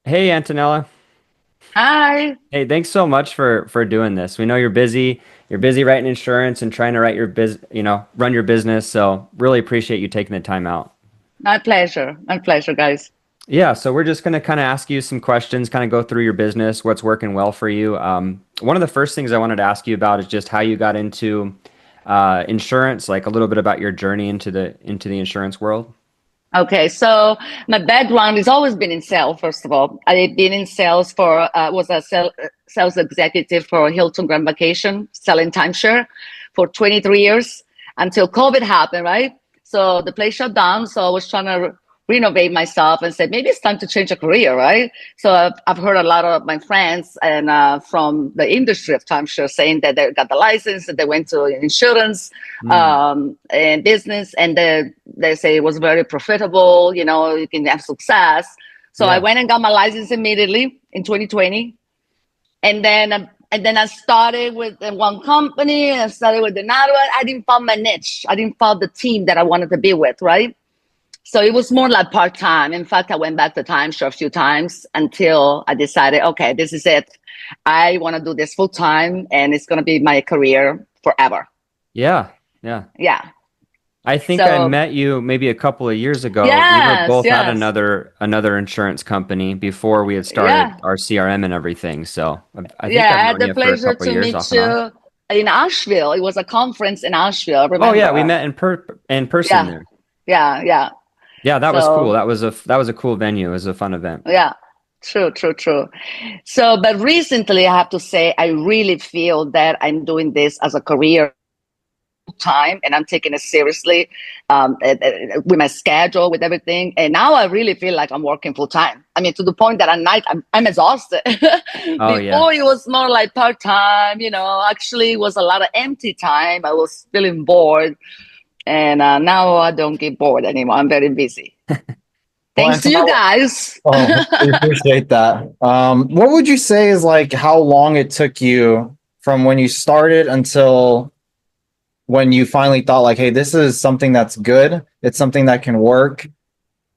Hey Antonella. Hi, Hey, thanks so much for doing this. We know you're busy. You're busy writing insurance and trying to write your run your business. So really appreciate you taking the time out. my pleasure. My pleasure, guys. Yeah, so we're just gonna kind of ask you some questions, kind of go through your business, what's working well for you. One of the first things I wanted to ask you about is just how you got into insurance, like a little bit about your journey into the insurance world. Okay, so my background has always been in sales. First of all, I've been in sales for was a sales executive for Hilton Grand Vacation, selling timeshare for 23 years until COVID happened, right? So the place shut down. So I was trying to renovate myself and said maybe it's time to change a career, right? So I've heard a lot of my friends and from the industry of timeshare saying that they got the license, that they went to insurance Hmm. and business, and they say it was very profitable. You can have success. So I Yeah. went and got my license immediately in 2020, and then I started with one company, and I started with another one. I didn't find my niche. I didn't find the team that I wanted to be with, right? So it was more like part time. In fact, I went back to timeshare a few times until I decided, okay, this is it. I want to do this full time, and it's going to be my career forever. Yeah. Yeah. Yeah. I think I So met you maybe a couple of years ago. We were yes, both at yes, another insurance company before we had started yeah, our CRM and everything. So I think yeah. I've I had known the you for a pleasure couple of to years meet off and on. you in Asheville. It was a conference in Asheville. Oh yeah, we Remember? met in person Yeah, there. yeah, yeah. Yeah, that was cool. So That was a cool venue. It was a fun event. yeah, true, true, true. So, but recently, I have to say, I really feel that I'm doing this as a career time, and I'm taking it seriously with my schedule, with everything. And now I really feel like I'm working full time. I mean, to the point that at night I'm exhausted. Oh yeah. Before it was more like part time, actually it was a lot of empty time. I was feeling bored. And now I don't get bored anymore. I'm very busy. Well, Thanks to you Antonella, guys. oh, we appreciate that. What would you say is like how long it took you from when you started until when you finally thought like, hey, this is something that's good. It's something that can work.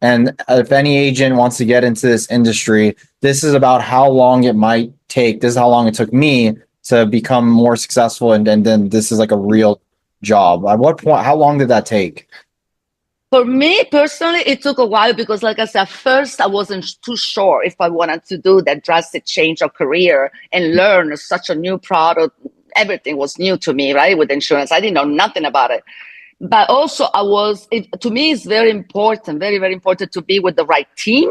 And if any agent wants to get into this industry, this is about how long it might take. This is how long it took me to become more successful. And then this is like a real job. At what point, how long did that take? For me personally, it took a while because, like I said, first I wasn't too sure if I wanted to do that drastic change of career and learn such a new product. Everything was new to me, right? With insurance, I didn't know nothing about it. But also, to me, it's very important, very, very important to be with the right team,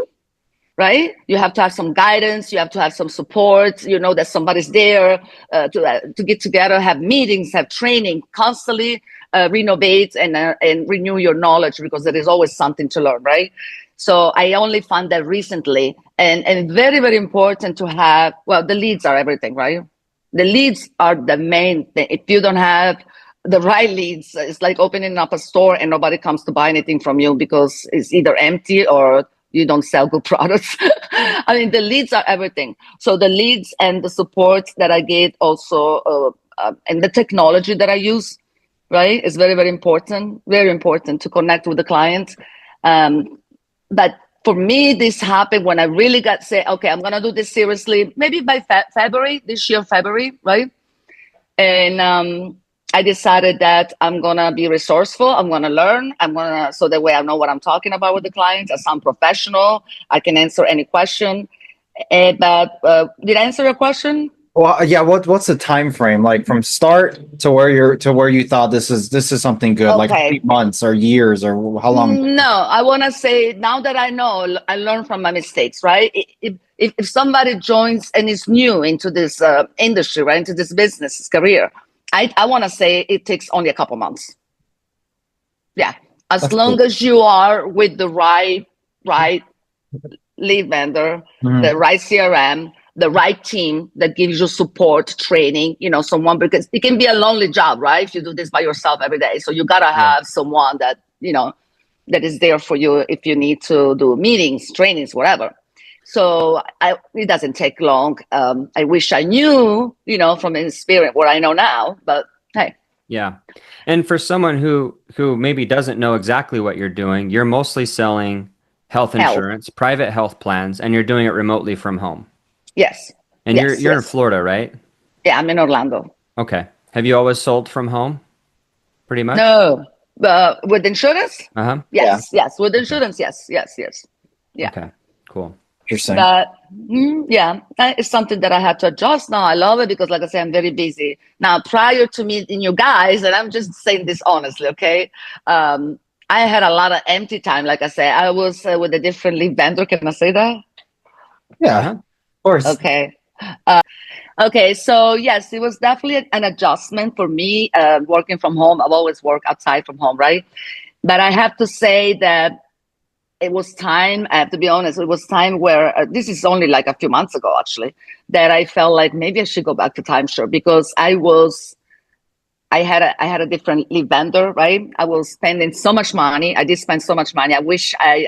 right? You have to have some guidance, you have to have some support, that somebody's there to get together, have meetings, have training, constantly renovate and renew your knowledge because there is always something to learn, right? So I only found that recently, and very, very important to have, well, the leads are everything, right? The leads are the main thing. If you don't have the right leads, it's like opening up a store and nobody comes to buy anything from you because it's either empty or you don't sell good products. I mean, the leads are everything. So the leads and the support that I get also, and the technology that I use, right, is very important to connect with the client. Um, but for me, this happened when I really got say, okay, I'm gonna do this seriously. Maybe by February this year, February, right? And I decided that I'm gonna be resourceful. I'm gonna learn. So that way I know what I'm talking about with the clients. I sound professional. I can answer any question. But did I answer your question? Well, yeah. What's the time frame like from start to where you thought this is something good? Like how many Okay. months or years or how long? No, I want to say now that I know, I learn from my mistakes, right? If somebody joins and is new into this industry, right, into this business, this career, I want to say it takes only a couple months. Yeah, as That's long cool. as you are with the right lead vendor, the Mhm. right CRM, the right team that gives you support, training, someone, because it can be a lonely job, right? If you do this by yourself every day. So you got to Yeah. have someone that is there for you if you need to do meetings, trainings, whatever. So it doesn't take long. I wish I knew, from experience what I know now, but hey, Yeah. And for someone who maybe doesn't know exactly what you're doing, you're mostly selling Health health. insurance, private health plans, and you're doing it remotely from home. Yes. And Yes. you're in Yes. Florida, right? Yeah, I'm in Orlando. Okay. Have you always sold from home? Pretty much? No, with insurance? Uh-huh. Yeah. Yes. Yes. With Okay. insurance? Yes. Yes. Yes. Yeah. Okay. Cool. Interesting. But yeah, that is something that I had to adjust. Now I love it because, like I say, I'm very busy. Now, prior to meeting you guys, and I'm just saying this honestly, okay? I had a lot of empty time. Like I say, I was with a different lead vendor. Can I say that? Yeah, Uh-huh. of course. Okay. Okay. So yes, it was definitely an adjustment for me working from home. I've always worked outside from home, right? But I have to say that it was time, I have to be honest, it was time where this is only like a few months ago, actually, that I felt like maybe I should go back to timeshare because I had a different lead vendor, right? I was spending so much money. I did spend so much money. I wish I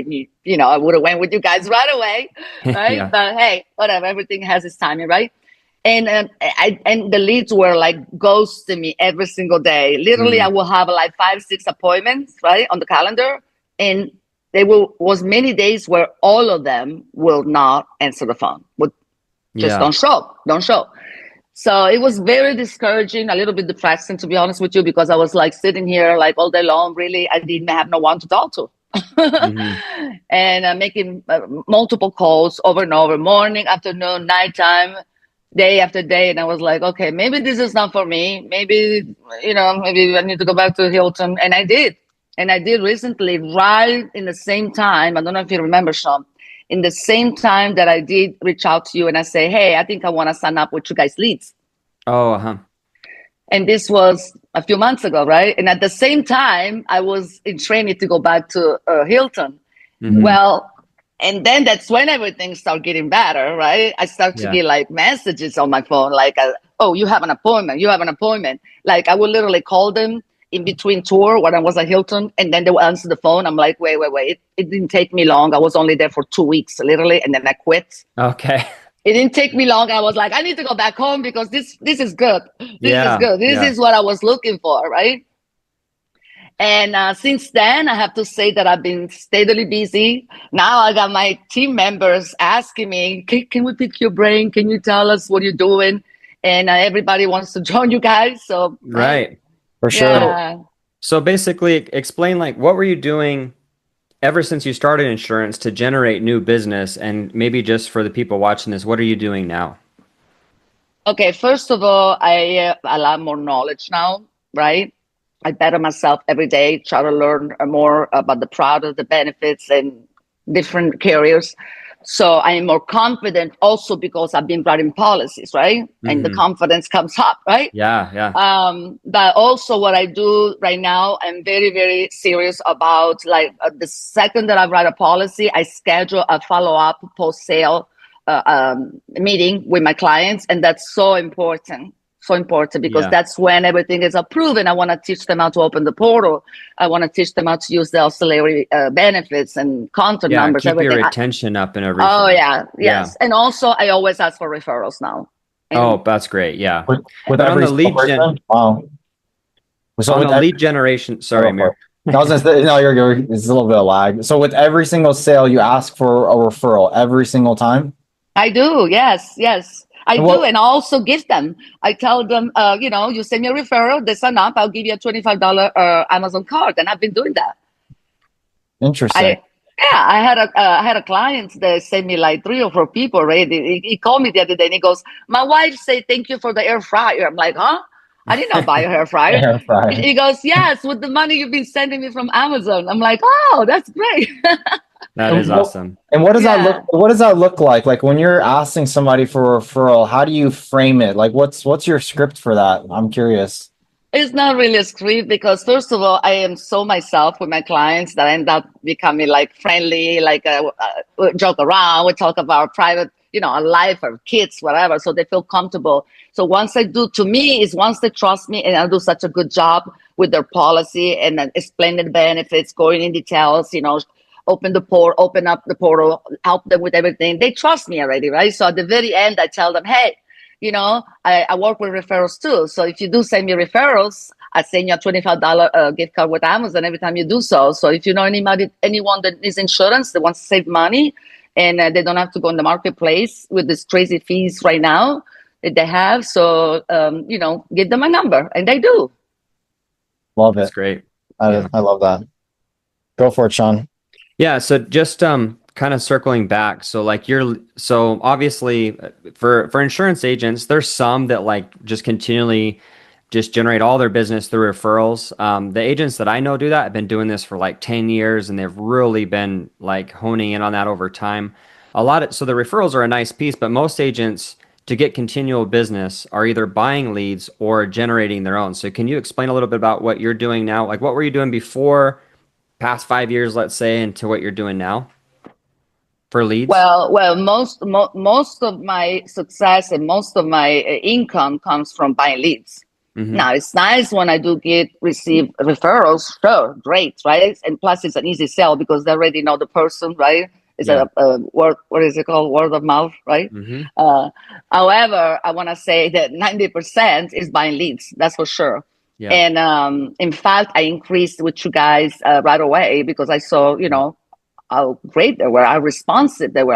knew, I would have went with you guys right away, right? Yeah. But hey, whatever, everything has its timing, right? And and the leads were like ghosting me every single day. Literally, I will have like 5, 6 appointments, right, on the calendar, and was many days where all of them will not answer the phone. Would just Yeah. don't show. So it was very discouraging, a little bit depressing, to be honest with you, because I was like sitting here like all day long. Really, I didn't have no one to talk to. Hmm. And making multiple calls over and over, morning, afternoon, nighttime, day after day. And I was like, okay, maybe this is not for me. Maybe, maybe I need to go back to Hilton. And I did. And I did recently, right in the same time. I don't know if you remember, Sean, in the same time that I did reach out to you and I say, hey, I think I want to sign up with you guys leads. Oh, uh-huh. And this was a few months ago, right? And at the same time, I was in training to go back to Hilton. Mhm. Well, and then that's when everything started getting better, right? I start to Yeah. get like messages on my phone, like, oh, you have an appointment. You have an appointment. Like I would literally call them in between tour when I was at Hilton, and then they would answer the phone. I'm like, wait. It didn't take me long. I was only there for 2 weeks, literally, and then I quit. Okay. It didn't take me long. I was like, I need to go back home because this is good. This is Yeah. good. This Yeah. is what I was looking for, right? And since then, I have to say that I've been steadily busy. Now I got my team members asking me, can we pick your brain? Can you tell us what you're doing? And everybody wants to join you guys. So, Right. For sure. yeah. So basically, explain like what were you doing ever since you started insurance to generate new business, and maybe just for the people watching this, what are you doing now? Okay, first of all, I have a lot more knowledge now, right? I better myself every day, try to learn more about the product, the benefits, and different carriers. So I am more confident also because I've been writing policies, right? And the Mhm. confidence comes up, right? Yeah. Yeah. But also what I do right now, I'm very, very serious about like the second that I write a policy, I schedule a follow-up post-sale meeting with my clients. And that's so important. So important because Yeah. that's when everything is approved. And I want to teach them how to open the portal. I want to teach them how to use the auxiliary benefits and contact Yeah. numbers, Keep your everything. retention up and Oh, everything. yeah. Yeah. Yes. And also, I always ask for referrals now. And Oh, that's great. Yeah. With But on every the single lead gen, person. Wow. So on with the every, lead generation, oh, sorry, go for Amir. it. No, I was gonna say, no, you're, it's a little bit of lag. So with every single sale, you ask for a referral every single time. I do. Yes. Yes. I And do. what? And I also give them. I tell them, you send me a referral, they sign up, I'll give you a $25 Amazon card. And I've been doing that. Interesting. I had a client that sent me like 3 or 4 people, right? He called me the other day and he goes, my wife said, thank you for the air fryer. I'm like, huh? I did not buy a air fryer. Air fryer. He goes, yes, with the money you've been sending me from Amazon. I'm like, oh, that's great. That is awesome. And what does that Yeah. look? What does that look like? Like when you're asking somebody for a referral, how do you frame it? Like what's your script for that? I'm curious. It's not really a script because first of all, I am so myself with my clients that I end up becoming like friendly, like we joke around, we talk about our private, our life, our kids, whatever. So they feel comfortable. So once to me is once they trust me and I do such a good job with their policy and then explaining the benefits, going in details, open up the portal, help them with everything. They trust me already, right? So at the very end, I tell them, hey, I work with referrals too. So if you do send me referrals, I send you a $25 gift card with Amazon every time you do so. So if you know anyone that needs insurance, that wants to save money, and they don't have to go in the marketplace with these crazy fees right now that they have. So, give them a number, and they do. Love That's it. great. I, Yeah. I love that. Go for it, Sean. Yeah, so just kind of circling back. So like so obviously for insurance agents, there's some that like just continually just generate all their business through referrals. The agents that I know do that have been doing this for like 10 years and they've really been like honing in on that over time. So the referrals are a nice piece, but most agents to get continual business are either buying leads or generating their own. So can you explain a little bit about what you're doing now? Like what were you doing before past 5 years, let's say, into what you're doing now for leads? Well, most of my success and most of my income comes from buying leads. Hmm. Now it's nice when I do receive referrals. Sure, great, right? And plus, it's an easy sell because they already know the person, right? It's Yeah. a word. What is it called? Word of mouth, right? Hmm. Uh, However, I want to say that 90% is buying leads. That's for sure. Yeah. And in fact, I increased with you guys right away because I saw, how great they were, how responsive they were,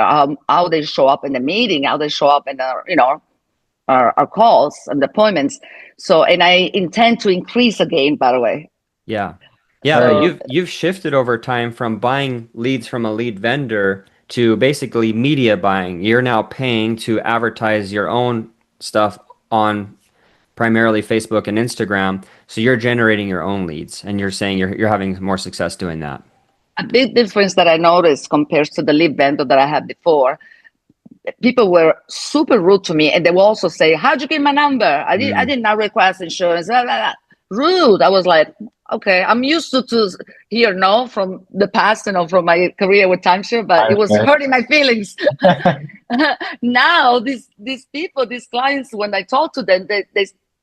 how they show up in the meeting, how they show up in our calls and appointments. So, and I intend to increase again, by the way. Yeah. Yeah, but So, you've shifted over time from buying leads from a lead vendor to basically media buying. You're now paying to advertise your own stuff on primarily Facebook and Instagram. So you're generating your own leads and you're saying you're having more success doing that. a big difference that I noticed compared to the lead vendor that I had before, people were super rude to me, and they will also say, "How'd you get my number? I Mm. did not request insurance." Blah, blah, blah. Rude. I was like, okay, I'm used to hear no from the past, from my career with timeshare, but it was Okay. hurting my feelings. Now these people, these clients, when I talk to them,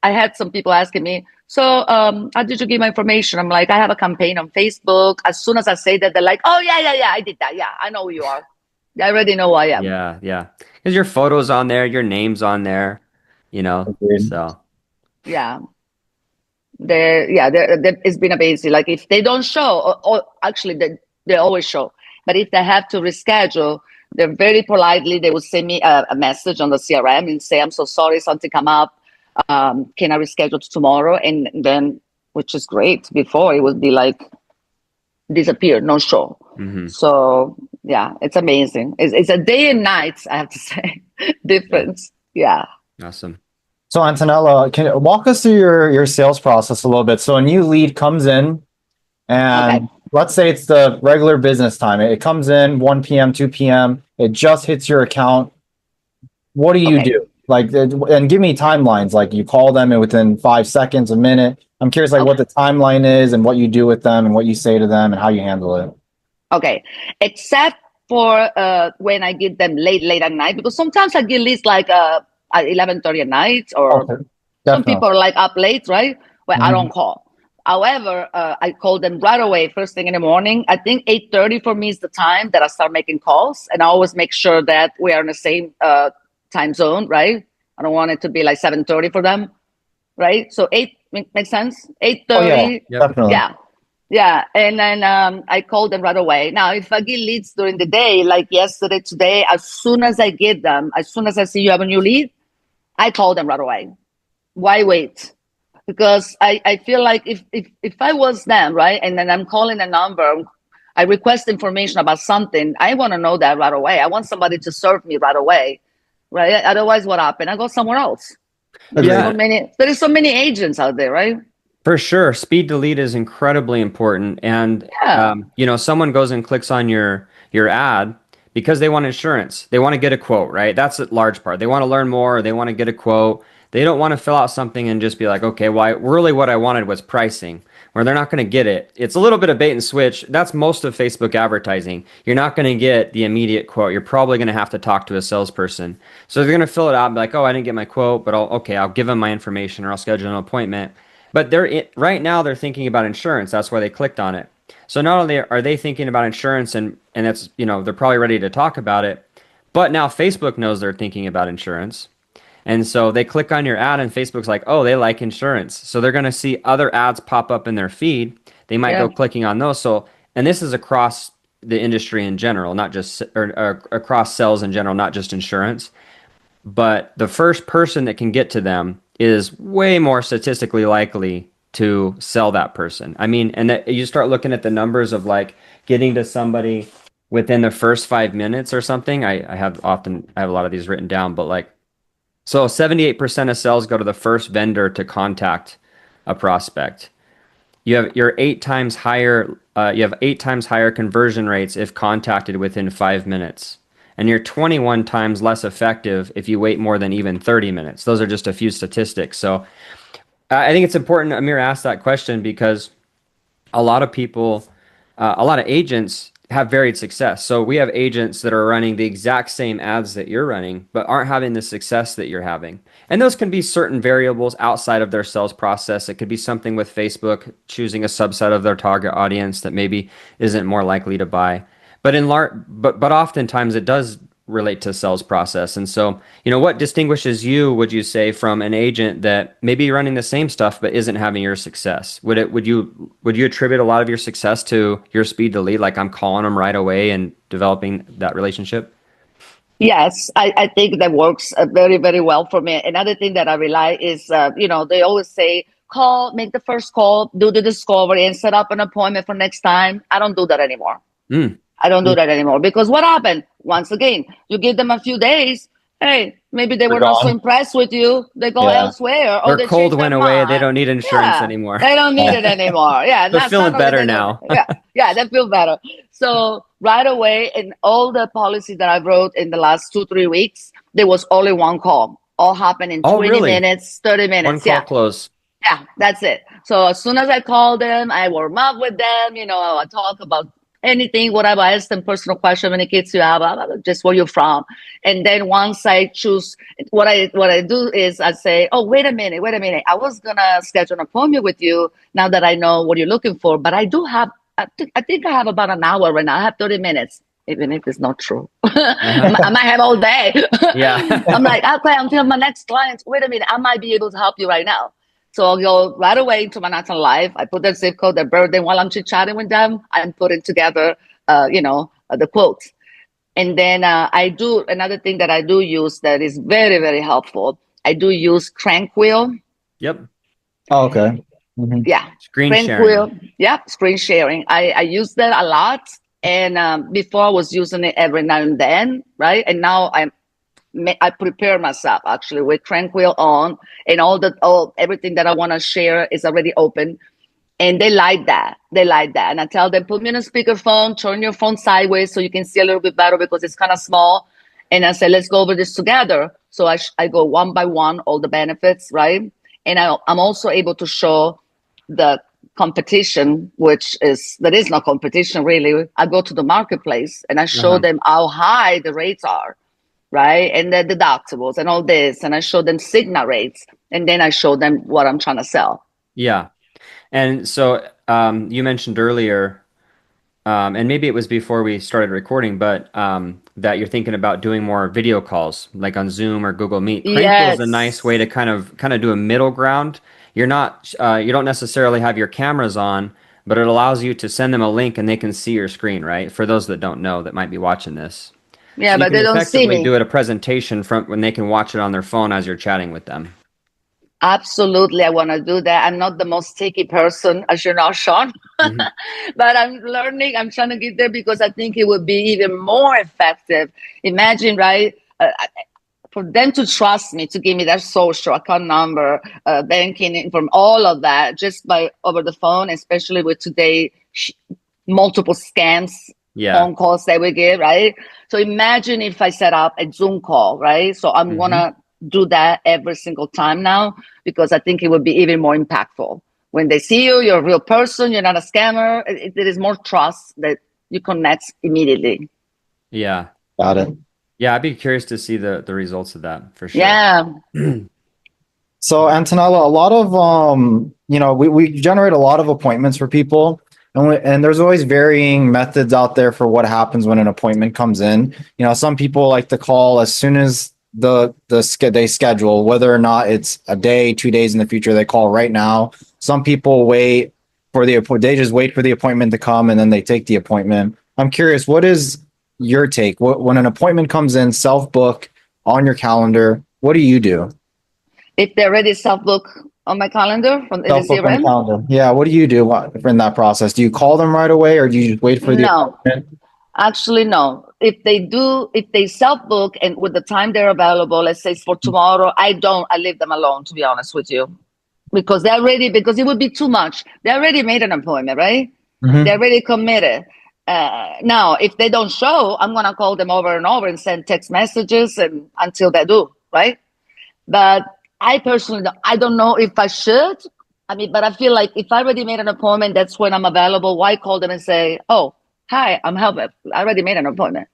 I had some people asking me, so how did you get my information? I'm like, I have a campaign on Facebook. As soon as I say that, they're like, oh yeah, I did that. Yeah, I know who you are. I already know who I am. Yeah, yeah. Because your photo's on there, your name's on there, Agreed. so Yeah. It's been amazing. Like if they don't show, or actually they always show, but if they have to reschedule, they're very politely, they will send me a message on the CRM and say, I'm so sorry, something come up. Can I reschedule to tomorrow? And then, which is great. Before it would be like disappear, no show. mhm. So yeah, it's amazing. It's a day and night, I have to say, Yeah, difference. Yeah. awesome. So Antonella, can you walk us through your sales process a little bit? So a new lead comes in, Okay. and let's say it's the regular business time. It comes in 1 p.m., 2 p.m. It just hits your account. What do you Okay. do? Like, and give me timelines. Like you call them and within 5 seconds, a minute. I'm curious, like what Okay. the timeline is and what you do with them and what you say to them and how you handle it. Okay, except for when I get them late at night, because sometimes I get leads like at 11:30 at night, or Okay, some definitely. people are like up late, right? Well, I don't Mhm. call. However, I call them right away, first thing in the morning. I think 8:30 for me is the time that I start making calls, and I always make sure that we are in the same time zone, right? I don't want it to be like 7:30 for them, right? So makes sense. Oh yeah, 8:30, Yep. definitely. yeah. Yeah, and then I call them right away. Now, if I get leads during the day, like yesterday, today, as soon as I get them, as soon as I see you have a new lead, I call them right away. Why wait? Because I feel like if I was them, right, and then I'm calling a number, I request information about something, I want to know that right away. I want somebody to serve me right away, right? Otherwise, what happened? I go somewhere else. Agreed. Yeah, There is so many agents out there, right? for sure. Speed to lead is incredibly important. And Yeah. someone goes and clicks on your ad because they want insurance. They want to get a quote, right? That's a large part. They want to learn more, or they want to get a quote. They don't want to fill out something and just be like, okay, well, really what I wanted was pricing, where they're not going to get it. It's a little bit of bait and switch. That's most of Facebook advertising. You're not going to get the immediate quote. You're probably going to have to talk to a salesperson. So they're going to fill it out and be like, oh, I didn't get my quote, but I'll give them my information or I'll schedule an appointment. But right now they're thinking about insurance. That's why they clicked on it. So not only are they thinking about insurance and they're probably ready to talk about it, but now Facebook knows they're thinking about insurance. And so they click on your ad and Facebook's like, oh, they like insurance. So they're going to see other ads pop up in their feed. They might Yeah. go clicking on those. So, and this is across the industry in general, not just, or across sales in general, not just insurance. But the first person that can get to them is way more statistically likely to sell that person. I mean, and that you start looking at the numbers of like getting to somebody within the first 5 minutes or something. I have a lot of these written down, but like, so 78% of sales go to the first vendor to contact a prospect. You have 8 times higher conversion rates if contacted within 5 minutes. And you're 21 times less effective if you wait more than even 30 minutes. Those are just a few statistics. So I think it's important Amir asked that question because a lot of people, a lot of agents have varied success. So we have agents that are running the exact same ads that you're running, but aren't having the success that you're having. And those can be certain variables outside of their sales process. It could be something with Facebook choosing a subset of their target audience that maybe isn't more likely to buy. But oftentimes it does relate to sales process. And so, what distinguishes you, would you say, from an agent that may be running the same stuff but isn't having your success? Would you attribute a lot of your success to your speed to lead, like I'm calling them right away and developing that relationship? Yes, I think that works very, very well for me. Another thing that I rely is, they always say, call, make the first call, do the discovery, and set up an appointment for next time. I don't do that anymore. Mm. I don't do that anymore because what happened? Once again, you give them a few days. Hey, maybe they They're were not so gone. impressed with you. They go Yeah. elsewhere or Their they cold change their went away. They don't mind. need insurance Yeah, anymore. they don't need it anymore. Yeah, They're not feeling suddenly better they don't. now. Yeah, yeah, they feel better. So right away, in all the policies that I wrote in the last 2, 3 weeks, there was only one call. All happened in Oh, 20 really? minutes, 30 One minutes. call Yeah. close. Yeah, that's it. So as soon as I call them, I warm up with them. I talk about anything, whatever. I ask them personal question, how many kids you have, blah, blah, blah, just where you're from. And then once I choose, what I do is I say, oh, wait a minute. I was gonna schedule an appointment with you now that I know what you're looking for, but I do have. I think I have about an hour right now. I have 30 minutes. Even if it's not true, Uh-huh. I might have all day. Yeah. I'm like, okay, until my next client. Wait a minute, I might be able to help you right now. So I'll go right away into Manhattan Live. I put their zip code, their birthday. While I'm chit chatting with them, I'm putting together, the quotes. And then I do another thing that I do use that is very, very helpful. I do use Crank Wheel. Yep. Oh, okay. Mhm. Yeah, Screen Crank sharing. Wheel. Yeah, screen sharing. I use that a lot. And before I was using it every now and then, right? And now I prepare myself actually with Crank Wheel on, and everything that I want to share is already open. And they like that. And I tell them, put me on a speakerphone, turn your phone sideways so you can see a little bit better because it's kind of small. And I say, let's go over this together. So I go one by one, all the benefits, right? And I'm also able to show the competition, there is no competition really. I go to the marketplace and I show Uh-huh. them how high the rates are, right? And the deductibles and all this. And I show them Cigna rates. And then I show them what I'm trying to sell. Yeah. And so you mentioned earlier, and maybe it was before we started recording, but that you're thinking about doing more video calls, like on Zoom or Google Meet. Crankville is a nice way Yes. to kind of do a middle ground. You don't necessarily have your cameras on, but it allows you to send them a link and they can see your screen, right? For those that don't know that might be watching this. Yeah, So you but can they don't see effectively do me. it a presentation from when they can watch it on their phone as you're chatting with them. Absolutely, I want to do that. I'm not the most techy person, as you know, Sean, Mhm. but I'm learning. I'm trying to get there because I think it would be even more effective. Imagine, right? For them to trust me, to give me their social account number, banking from all of that, just by over the phone, especially with today multiple scams, Yeah. phone calls that we get, right? So imagine if I set up a Zoom call, right? So I'm Hmm. gonna do that every single time now because I think it would be even more impactful. When they see you, you're a real person, you're not a scammer. There is more trust that you connect immediately. Yeah. Got it. Yeah, I'd be curious to see the results of that for sure. Yeah. So Antonella, a lot of we generate a lot of appointments for people, and there's always varying methods out there for what happens when an appointment comes in. Some people like to call as soon as they schedule, whether or not it's a day, 2 days in the future, they call right now. Some people wait for they just wait for the appointment to come and then they take the appointment. I'm curious, what is your take? When an appointment comes in, self book on your calendar, what do you do? If they're already self-book on my calendar from the Self book on your CRM, calendar. Yeah, what do you do in that process? Do you call them right away or do you just wait for the no. appointment? Actually, no. If they self-book and with the time they're available, let's say it's for tomorrow, I leave them alone, to be honest with you. Because because it would be too much. They already made an appointment, right? They're Mm-hmm. already committed. Now, if they don't show, I'm going to call them over and over and send text messages and until they do, right? But I personally, I don't know if I should. I mean, but I feel like if I already made an appointment, that's when I'm available. Why call them and say, "Oh, hi, I'm helping. I already made an appointment."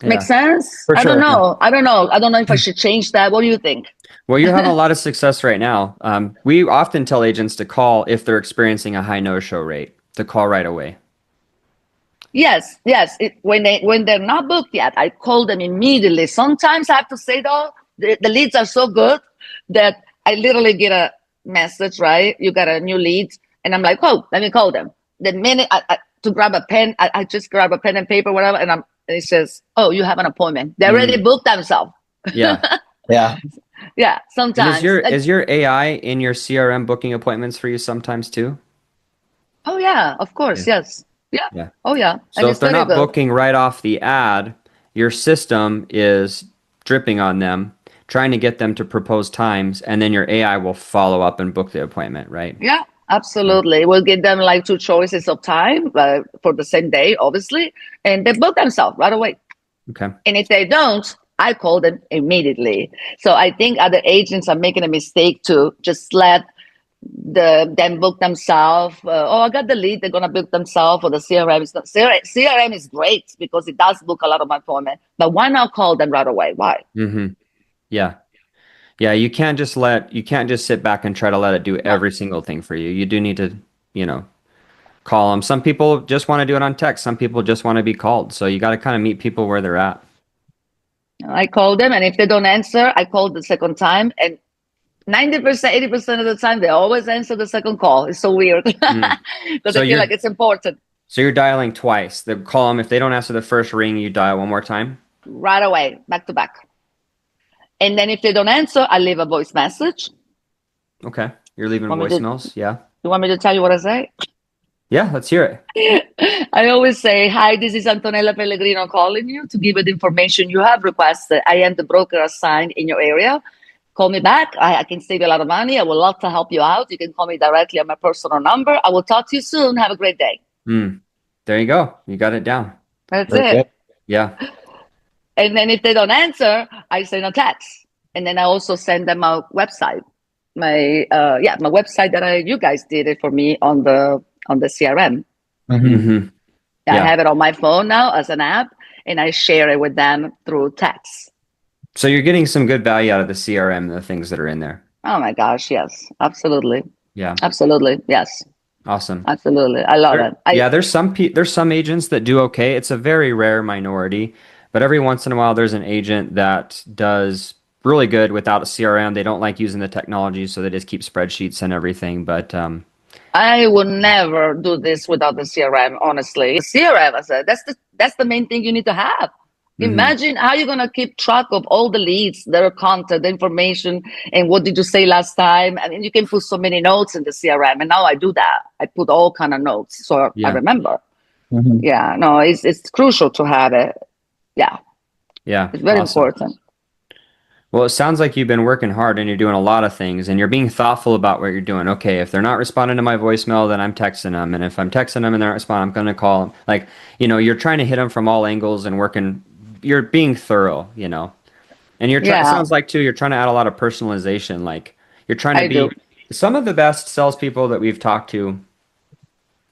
Makes Yeah, sense? For I don't sure. Yeah. know. I don't know. I don't know if I should change that. What do you think? well, you're having a lot of success right now. We often tell agents to call if they're experiencing a high no-show rate, to call right away. Yes, yes. When they're not booked yet, I call them immediately. Sometimes I have to say though, the leads are so good that I literally get a message. Right, you got a new lead, and I'm like, oh, let me call them. The minute to grab a pen, I just grab a pen and paper, whatever, and it says, oh, you have an appointment. They already booked themselves. Yeah. Yeah. Yeah, And is sometimes. your is your AI in your CRM booking appointments for you sometimes too? Oh yeah, of Yeah. course, yes. Yeah. Yeah. Oh yeah, and So if it's they're very not good. booking right off the ad, your system is dripping on them, trying to get them to propose times, and then your AI will follow up and book the appointment, right? Yeah, Yeah. absolutely. We'll give them like two choices of time for the same day, obviously, and they book themselves right away. Okay. And if they don't, I call them immediately. So I think other agents are making a mistake to just let them book themselves. Oh, I got the lead; they're gonna book themselves, or the CRM is not. CRM is great because it does book a lot of my appointment. But why not call them right away? Why? hmm Yeah. Yeah, you can't just sit back and try to let it do No. every single thing for you. You do need to, you know, call them. Some people just want to do it on text. Some people just want to be called. So you got to kind of meet people where they're at. I call them, and if they don't answer, I call the second time, and 90%, 80% of the time, they always answer the second call. It's so weird Mm. because So they feel like it's important you're dialing twice. They call them if they don't answer the first ring, you dial one more time. right away, back to back. And then if they don't answer, I leave a voice message. Okay. You're leaving Want me to, voicemails? Yeah. you want me to tell you what I say? Yeah, let's hear it. I always say, hi, this is Antonella Pellegrino calling you to give you the information you have requested. I am the broker assigned in your area. Call me back. I can save you a lot of money. I would love to help you out. You can call me directly on my personal number. I will talk to you soon. Have a great day. Mm. There you go. You got it down. That's Very it. good. Yeah. And then if they don't answer, I send a text. And then I also send them a website. My website that you guys did it for me on the CRM. Mm-hmm. hmm I Yeah. have it on my phone now as an app, and I share it with them through text. So you're getting some good value out of the CRM, the things that are in there. Oh my gosh, yes, absolutely, Yeah. absolutely, yes, Awesome. absolutely. I love it. Yeah, there's some agents that do okay. It's a very rare minority, but every once in a while there's an agent that does really good without a CRM. They don't like using the technology, so they just keep spreadsheets and everything. But I would never do this without the CRM. Honestly, the CRM, I said, that's the main thing you need to have. mhm. Imagine how you're gonna keep track of all the leads, their content, the information, and what did you say last time? I mean, you can put so many notes in the CRM, and now I do that. I put all kind of notes, so I Yeah, remember. Mm-hmm. Yeah, no, it's crucial to have it. Yeah, yeah, it's very awesome. important. Well, it sounds like you've been working hard and you're doing a lot of things and you're being thoughtful about what you're doing. Okay, if they're not responding to my voicemail, then I'm texting them. And if I'm texting them and they're not responding, I'm going to call them. Like, you're trying to hit them from all angles and you're being thorough. And it Yeah, sounds like too, you're trying to add a lot of personalization. Like, you're trying to I do. be, some of the best salespeople that we've talked to,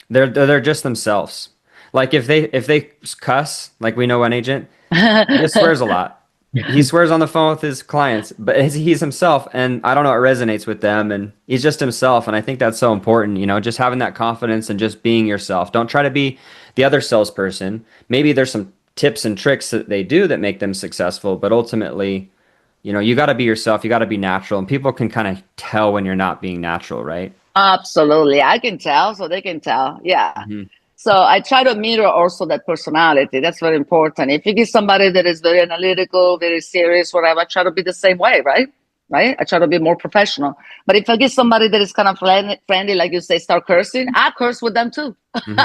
they're just themselves. Like if they cuss, like we know one agent, he just swears a lot. He swears on the phone with his clients, but he's himself, and I don't know, it resonates with them, and he's just himself, and I think that's so important, just having that confidence and just being yourself. Don't try to be the other salesperson. Maybe there's some tips and tricks that they do that make them successful, but ultimately, you got to be yourself, you got to be natural, and people can kind of tell when you're not being natural, right? Absolutely. I can tell, so they can tell. Yeah. Hmm. So I try to mirror also that personality. That's very important. If you get somebody that is very analytical, very serious, whatever, I try to be the same way, right? Right? I try to be more professional. But if I get somebody that is kind of friendly, like you say, start cursing, I curse with them too. Hmm.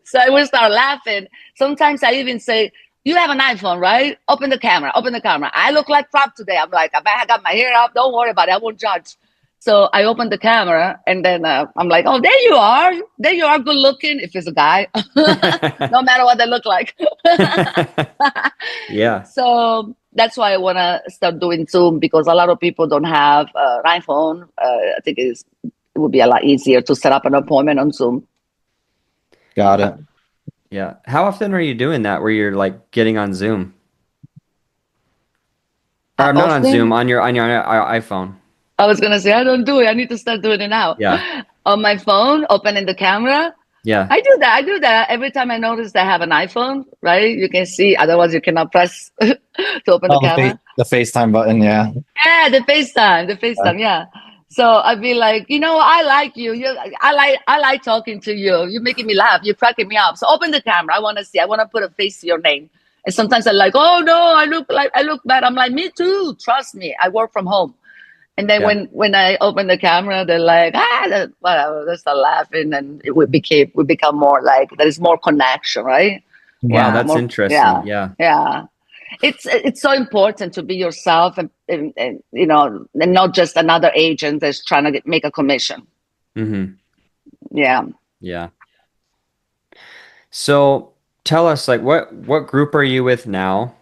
So I will start laughing. Sometimes I even say, you have an iPhone, right? Open the camera, open the camera. I look like crap today. I'm like, I got my hair up. Don't worry about it. I won't judge. So I open the camera and then I'm like, oh, there you are. There you are, good looking. If it's a guy, no matter what they look like. Yeah. So that's why I want to start doing Zoom, because a lot of people don't have an iPhone. I think it would be a lot easier to set up an appointment on Zoom. Got it. Yeah. How often are you doing that where you're like getting on Zoom? How Or not on Zoom, often? on your iPhone. I was going to say, I don't do it. I need to start doing it now. Yeah. On my phone, opening the camera. Yeah. I do that. I do that every time I notice that I have an iPhone, right? You can see, otherwise you cannot press to open the Oh, camera. the FaceTime button, yeah. Yeah, the FaceTime, yeah. So I'd be like, I like you. I like talking to you. You're making me laugh. You're cracking me up. So open the camera. I want to see. I want to put a face to your name. And sometimes I'm like, oh no, I look bad. I'm like, me too. Trust me. I work from home. And then Yeah. when I open the camera, they're like, whatever. They start laughing, and we become more like there is more connection, right? Wow, Yeah, that's more. interesting. Yeah, Yeah. yeah. It's so important to be yourself, and not just another agent that's trying to make a commission. Hmm. Yeah. Yeah. So tell us, like, what group are you with now?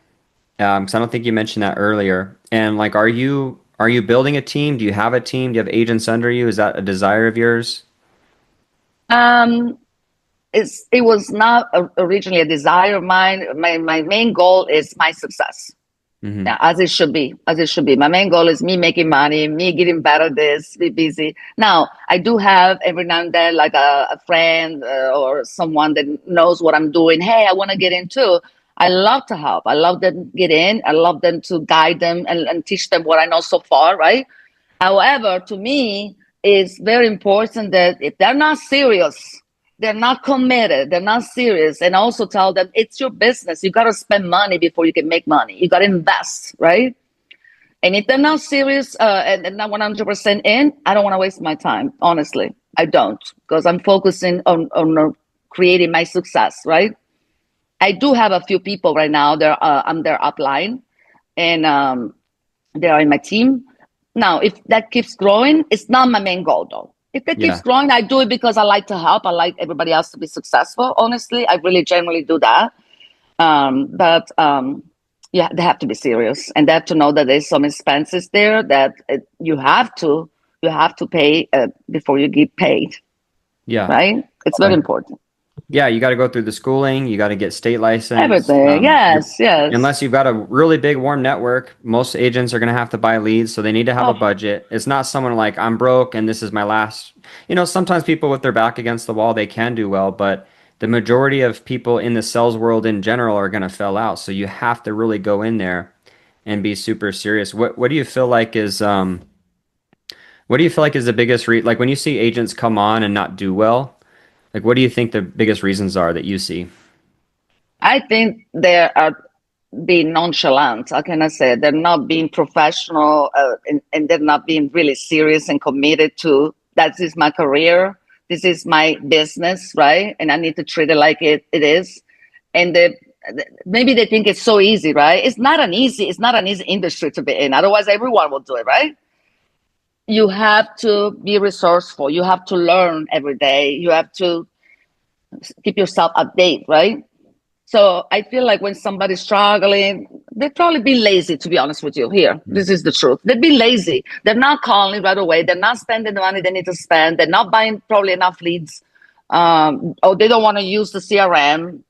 'Cause I don't think you mentioned that earlier. And like, are you building a team? Do you have a team? Do you have agents under you? Is that a desire of yours? Um, it was not originally a desire of mine. My main goal is my success. Hmm. Yeah, as it should be, as it should be. My main goal is me making money, me getting better at this, be busy. Now, I do have every now and then like a friend or someone that knows what I'm doing. Hey, I want to get into. I love to help. I love them get in. I love them to guide them and teach them what I know so far, right? However, to me, it's very important that if they're not serious, they're not committed, they're not serious, and also tell them it's your business. You got to spend money before you can make money. You got to invest, right? And if they're not serious and not 100% in, I don't want to waste my time. Honestly, I don't, because I'm focusing on creating my success, right? I do have a few people right now. I'm their upline, and they are in my team. Now, if that keeps growing, it's not my main goal though. If that keeps Yeah. growing, I do it because I like to help. I like everybody else to be successful. Honestly, I really genuinely do that. But yeah, they have to be serious, and they have to know that there's some expenses there that you have to pay before you get paid. Yeah. Right? It's very important. Yeah, you got to go through the schooling, you got to get state license. Everything. Yes. Yes. Unless you've got a really big warm network, most agents are going to have to buy leads, so they need to have a Oh, budget. It's not someone like I'm broke and this is my last. Sometimes people with their back against the wall, they can do well, but the majority of people in the sales world in general are going to fail out. So you have to really go in there and be super serious. What do you feel like is what do you feel like is the biggest like when you see agents come on and not do well? Like, what do you think the biggest reasons are that you see? I think they are being nonchalant. How can I say? They're not being professional, and they're not being really serious and committed to that is my career. This is my business, right? And I need to treat it like it is. And maybe they think it's so easy, right? It's not an easy industry to be in. Otherwise, everyone will do it, right? You have to be resourceful. You have to learn every day. You have to keep yourself update, right? So I feel like when somebody's struggling, they'd probably be lazy, to be honest with you. Here, Mm. this is the truth. They'd be lazy. They're not calling right away. They're not spending the money they need to spend. They're not buying probably enough leads. Or they don't want to use the CRM.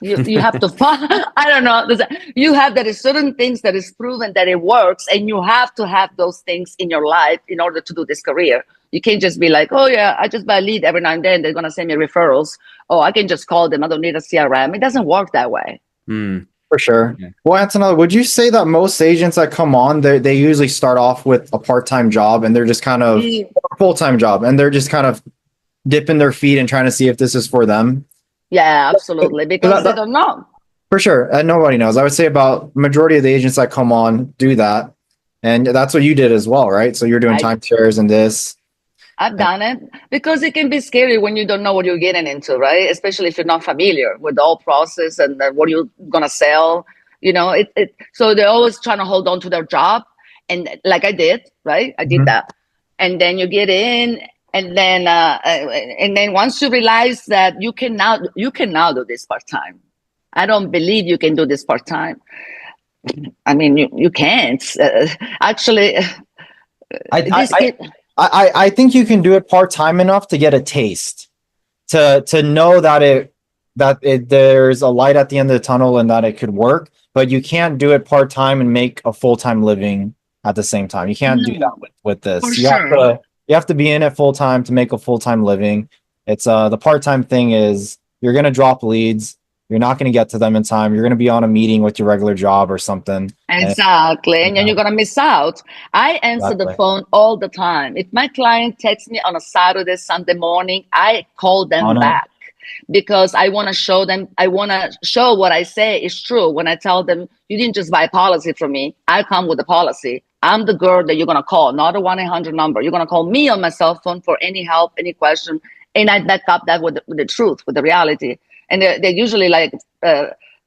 You have to find, I don't know. You have that is certain things that is proven that it works, and you have to have those things in your life in order to do this career. You can't just be like, oh yeah, I just buy a lead every now and then. They're going to send me referrals. Oh, I can just call them. I don't need a CRM. It doesn't work that way. Hmm. For sure. Yeah. Well, Antonella, would you say that most agents that come on, they usually start off with a part-time job and they're just kind of Mm, a full-time job and they're just kind of dipping their feet and trying to see if this is for them? yeah, absolutely. Because they don't know. For sure. Nobody knows. I would say about majority of the agents that come on do that. And that's what you did as well, right? So you're doing I time shares and this. I've done it because it can be scary when you don't know what you're getting into, right? Especially if you're not familiar with the whole process and what you're gonna sell. So they're always trying to hold on to their job, and like I did, right? I did Mhm. that, and then you get in, and then once you realize that you can now do this part time. I don't believe you can do this part time. I mean, you can't actually. I, This I, kid. I think you can do it part-time enough to get a taste, to know that there's a light at the end of the tunnel and that it could work, but you can't do it part-time and make a full-time living at the same time. You can't do that No, with for this. sure. You have to be in it full-time to make a full-time living. It's the part-time thing is you're gonna drop leads, you're not gonna get to them in time, you're gonna be on a meeting with your regular job or something. And Exactly. And then yeah, you're going to miss out. I answer the exactly. phone all the time. If my client texts me on a Saturday, Sunday morning, I call Oh them no. back because I want to show them, I want to show what I say is true. When I tell them, you didn't just buy a policy from me, I come with a policy. I'm the girl that you're going to call, not a 1-800 number. You're going to call me on my cell phone for any help, any question. And I back up that with the truth, with the reality. And they're usually like,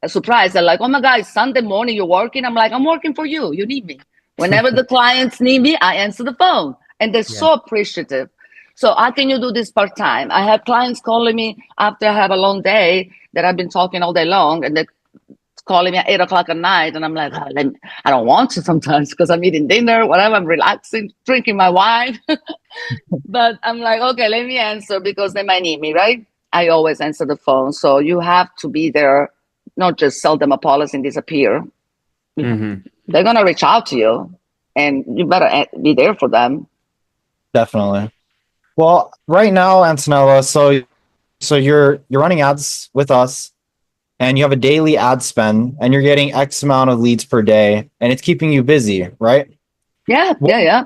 surprised. They're like, oh my God, Sunday morning you're working. I'm like, I'm working for you. You need me. Whenever the clients need me, I answer the phone. And they're Yeah. so appreciative. So how can you do this part time? I have clients calling me after I have a long day that I've been talking all day long, and they're calling me at 8 o'clock at night. And I'm like, I don't want to sometimes because I'm eating dinner, whatever. I'm relaxing, drinking my wine. But I'm like, okay, let me answer because they might need me, right? I always answer the phone. So you have to be there, not just sell them a policy and disappear. Hmm. They're going to reach out to you and you better be there for them. Definitely. Well, right now, Antonella, so you're running ads with us and you have a daily ad spend and you're getting X amount of leads per day and it's keeping you busy, right? Yeah, What, yeah, yeah.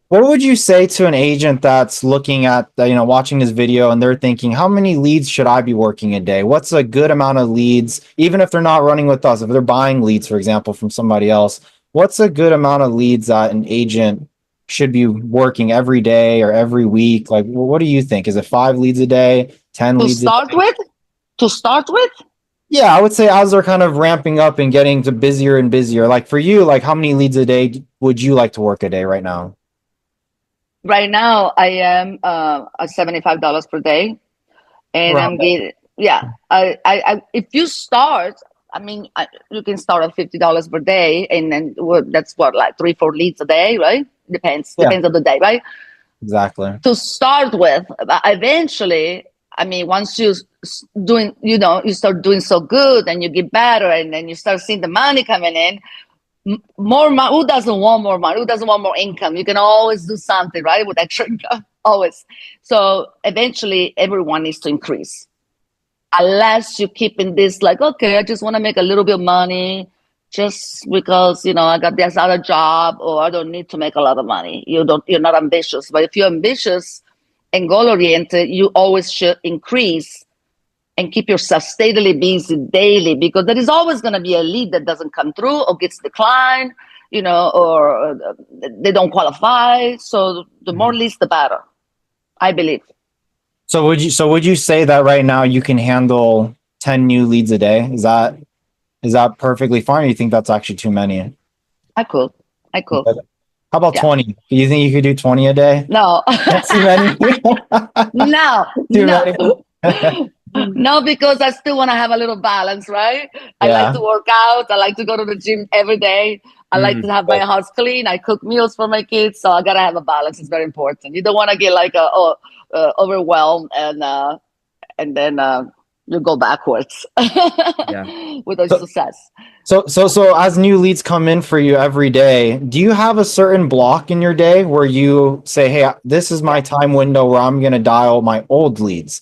what would you say to an agent that's looking at, watching this video and they're thinking, how many leads should I be working a day? What's a good amount of leads, even if they're not running with us, if they're buying leads, for example, from somebody else, what's a good amount of leads that an agent should be working every day or every week? Like, what do you think? Is it 5 leads a day, 10 To leads a start day? with, to start with, Yeah, I would say as they're kind of ramping up and getting to busier and busier. Like for you, like how many leads a day would you like to work a day right now? right now I am at $75 per day. And Around I'm getting, yeah. If you start, I mean, you can start at $50 per day, and then that's what, like 3-4 leads a day, right? Yeah, Depends on the day, right? exactly. To start with, but eventually, I mean, once doing, you start doing so good, and you get better, and then you start seeing the money coming in. More money. Who doesn't want more money? Who doesn't want more income? You can always do something, right, with extra income, always. So eventually, everyone needs to increase. Unless you keep in this, like, okay, I just want to make a little bit of money, just because I got this other job, or I don't need to make a lot of money. You're not ambitious. But if you're ambitious and goal oriented, you always should increase and keep yourself steadily busy daily, because there is always going to be a lead that doesn't come through or gets declined, or they don't qualify. So the more leads, the better, I believe. So would you say that right now you can handle 10 new leads a day? Is that perfectly fine? Or you think that's actually too many? I could. I could. How about Yeah. 20? Do you think you could do 20 a day? No. That's too many. No, Too no. many. No, because I still want to have a little balance, right? I like Yeah. to work out. I like to go to the gym every day. I like to Mm. have my house clean. I cook meals for my kids. So I got to have a balance. It's very important. You don't want to get like overwhelmed and then you go backwards Yeah. with a So, success. so as new leads come in for you every day, do you have a certain block in your day where you say, "Hey, this is my time window where I'm going to dial my old leads"?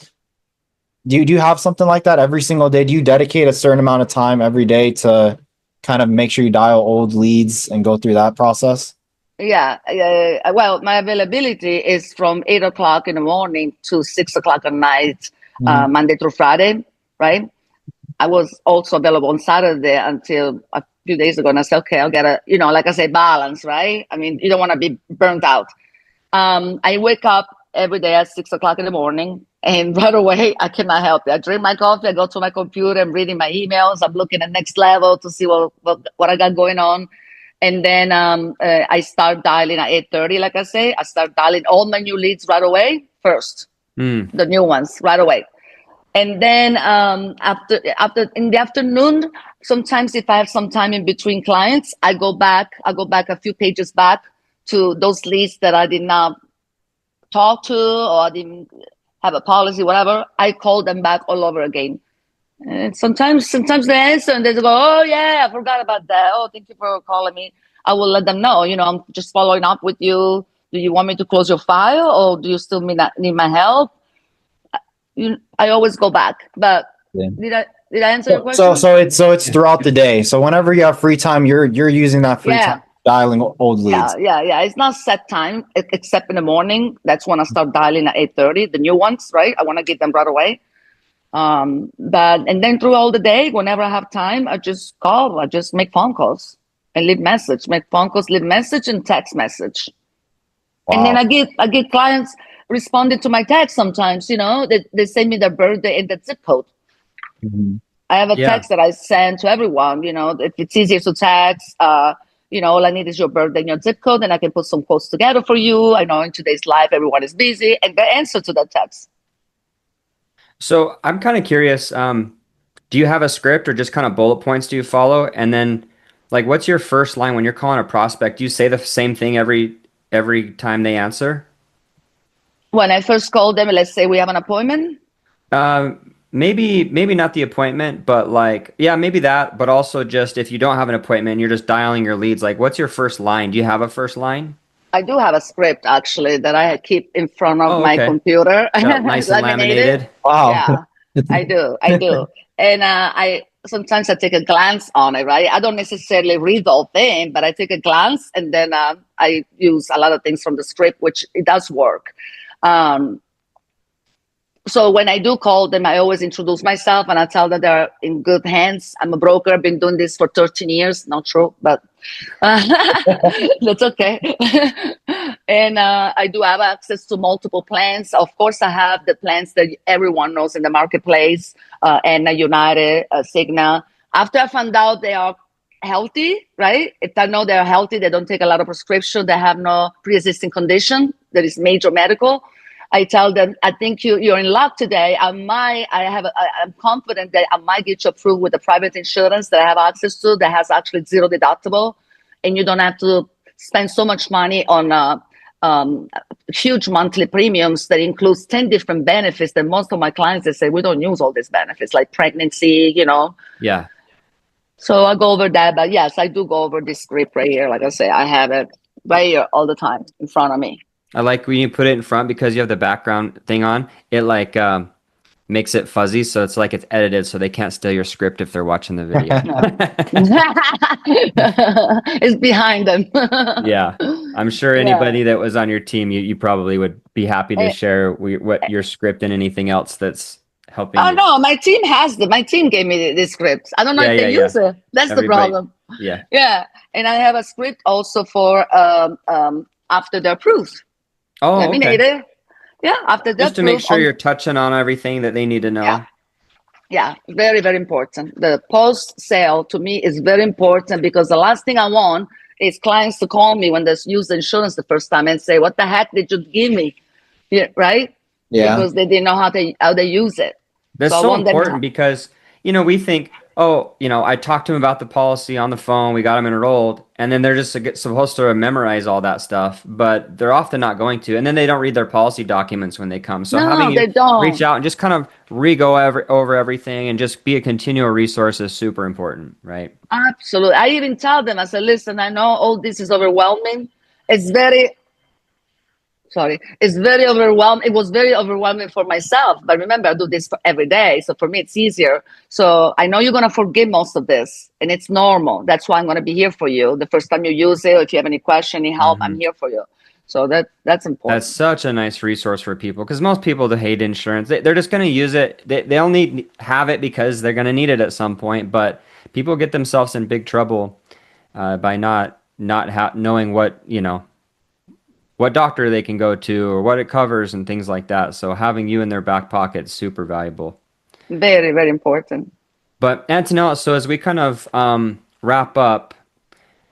Do you have something like that every single day? Do you dedicate a certain amount of time every day to kind of make sure you dial old leads and go through that process? Yeah, well, my availability is from 8 o'clock in the morning to 6 o'clock at night, Mhm. Monday through Friday, right? I was also available on Saturday until a few days ago, and I said, okay, I'll get a, like I say, balance, right? I mean, you don't want to be burnt out. I wake up every day at 6 o'clock in the morning, and right away, I cannot help it. I drink my coffee, I go to my computer, I'm reading my emails, I'm looking at next level to see what I got going on. And then I start dialing at 8:30, like I say. I start dialing all my new leads right away first, Mm. the new ones right away. And then after in the afternoon, sometimes if I have some time in between clients, I go back a few pages back to those leads that I did not talk to or I didn't have a policy, whatever. I call them back all over again. And sometimes they answer and they go, "Oh yeah, I forgot about that. Oh, thank you for calling me." I will let them know. I'm just following up with you. Do you want me to close your file, or do you still need my help? I always go back. But Yeah. did I answer your So question? it's throughout the day. So whenever you have free time, you're using that free time Yeah, dialing old leads. yeah. It's not set time except in the morning. That's when I start dialing at 8:30. The new ones, right? I want to get them right away. But and then through all the day, whenever I have time, I just call. I just make phone calls and leave message. Make phone calls, leave message, and text message. And then Wow. I get clients responding to my text sometimes. They send me their birthday and the zip code. Mhm. I have a Yeah. text that I send to everyone. If it's easier to text, all I need is your birthday and your zip code, and I can put some quotes together for you. I know in today's life everyone is busy, and they answer to that text. So I'm kind of curious, do you have a script or just kind of bullet points do you follow? And then like what's your first line when you're calling a prospect? Do you say the same thing every time they answer? When I first call them, let's say we have an appointment. Uh, maybe not the appointment, but like yeah, maybe that, but also just if you don't have an appointment, you're just dialing your leads, like what's your first line? Do you have a first line? I do have a script actually that I keep in front of Oh, my okay. computer, Got it nice and laminated. laminated. Wow. Yeah, I do. I do. And I sometimes I take a glance on it, right? I don't necessarily read the whole thing, but I take a glance and then I use a lot of things from the script, which it does work. Um, so when I do call them, I always introduce myself and I tell them they're in good hands. I'm a broker. I've been doing this for 13 years. Not true, but that's okay. And I do have access to multiple plans. Of course, I have the plans that everyone knows in the marketplace, Aetna, United, Cigna. After I found out they are healthy, right? If I know they're healthy, they don't take a lot of prescription, they have no pre-existing condition that is major medical, I tell them, I think you're in luck today. I'm confident that I might get you approved with the private insurance that I have access to that has actually zero deductible. And you don't have to spend so much money on huge monthly premiums that includes 10 different benefits that most of my clients, they say, we don't use all these benefits like pregnancy. Yeah. So I go over that. But yes, I do go over this script right here. Like I say, I have it right here all the time in front of me. I like when you put it in front because you have the background thing on. It like makes it fuzzy, so it's like it's edited, so they can't steal your script if they're watching the video. No. It's behind them. Yeah, I'm sure Yeah. anybody that was on your team, you probably would be happy to Eh, share what your script and anything else that's helping Oh you. no, my team has them. My team gave me the scripts. I don't know Yeah, if yeah, they yeah. use it. That's the Everybody. problem. Yeah. Yeah, and I have a script also for after they're approved, Oh, okay. laminated. Yeah, after they're Just to make approved sure on. you're touching on everything that they need to Yeah, know. yeah, very very important. The post sale to me is very important because the last thing I want is clients to call me when they use the insurance the first time and say, "What the heck did you give me?" Yeah, right? Yeah. Because they didn't know how they use it. So That's I so want them. important because, we think, oh, I talked to them about the policy on the phone, we got them enrolled, and then they're just supposed to memorize all that stuff, but they're often not going to, and then they don't read their policy documents when they come. So having No, you they reach don't. out and just kind of re-go over everything and just be a continual resource is super important, right? Absolutely. I even tell them, I said, listen, I know all this is overwhelming. It's very, sorry, it's very overwhelming. It was very overwhelming for myself. But remember, I do this for every day. So for me, it's easier. So I know you're going to forgive most of this, and it's normal. That's why I'm going to be here for you. The first time you use it, if you have any question, any help, I'm Hmm. here for you. So that's That's important. such a nice resource for people because most people that hate insurance, they're just going to use it. They only have it because they're going to need it at some point. But people get themselves in big trouble by not knowing what doctor they can go to or what it covers and things like that. So having you in their back pocket is super valuable. Very, very important. But Antonella, so as we kind of wrap up,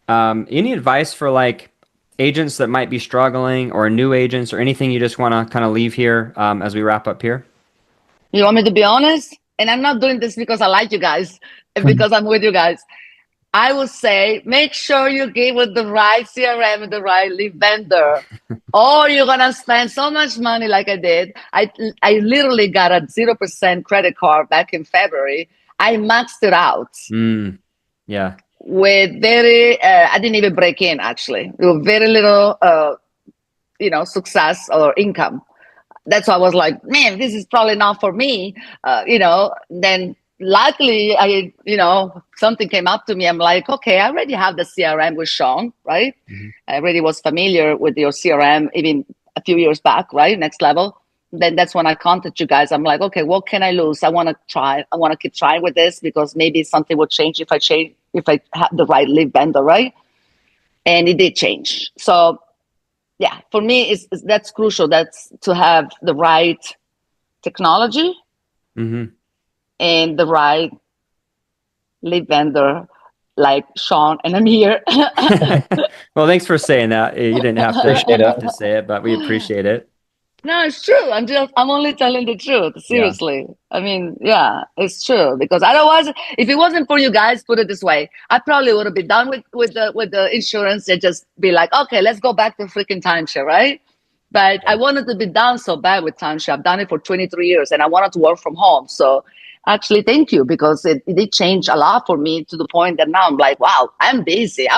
any advice for like agents that might be struggling or new agents or anything you just want to kind of leave here as we wrap up here? You want me to be honest? And I'm not doing this because I like you guys and because I'm with you guys. I would say make sure you give with the right CRM and the right lead vendor, or you're gonna spend so much money like I did. I literally got a 0% credit card back in February. I maxed it out Mm, yeah. with very. I didn't even break in actually. With very little, success or income. That's why I was like, man, this is probably not for me. Then luckily something came up to me. I'm like, okay, I already have the CRM with Sean, right? Mhm. I already was familiar with your CRM even a few years back, right? Next level. Then that's when I contacted you guys. I'm like, okay, what can I lose? I want to try. I want to keep trying with this because maybe something will change if I have the right lead vendor, right? And it did change. So yeah, for me, that's crucial. That's to have the right technology Hmm. and the right lead vendor like Sean and I'm here. Well, thanks for saying that. You didn't have to Appreciate it. say it, but we appreciate it. No, it's true. I'm only telling the truth. Yeah. Seriously. I mean, yeah, it's true. Because otherwise, if it wasn't for you guys, put it this way, I probably would have been done with the insurance and just be like, okay, let's go back to freaking timeshare, right? But I Yeah. wanted to be done so bad with timeshare. I've done it for 23 years and I wanted to work from home. So actually, thank you because it did change a lot for me to the point that now I'm like, wow, I'm busy.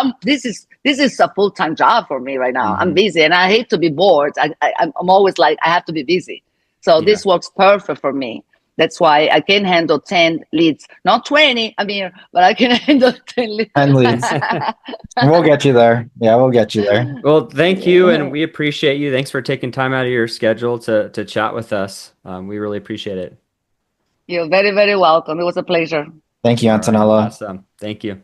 This is a full-time job for me right now. I'm Hmm. busy and I hate to be bored. I'm always like, I have to be busy. So Yeah. this works perfect for me. That's why I can handle 10 leads, not 20, I mean, but I can handle 10 leads. And leads. We'll get you there. Yeah, we'll get you there. Well, thank you, and we appreciate you. Thanks for taking time out of your schedule to chat with us. We really appreciate it. You're very, very welcome. It was a pleasure. Thank you, All right. Antonella. Awesome. Thank you.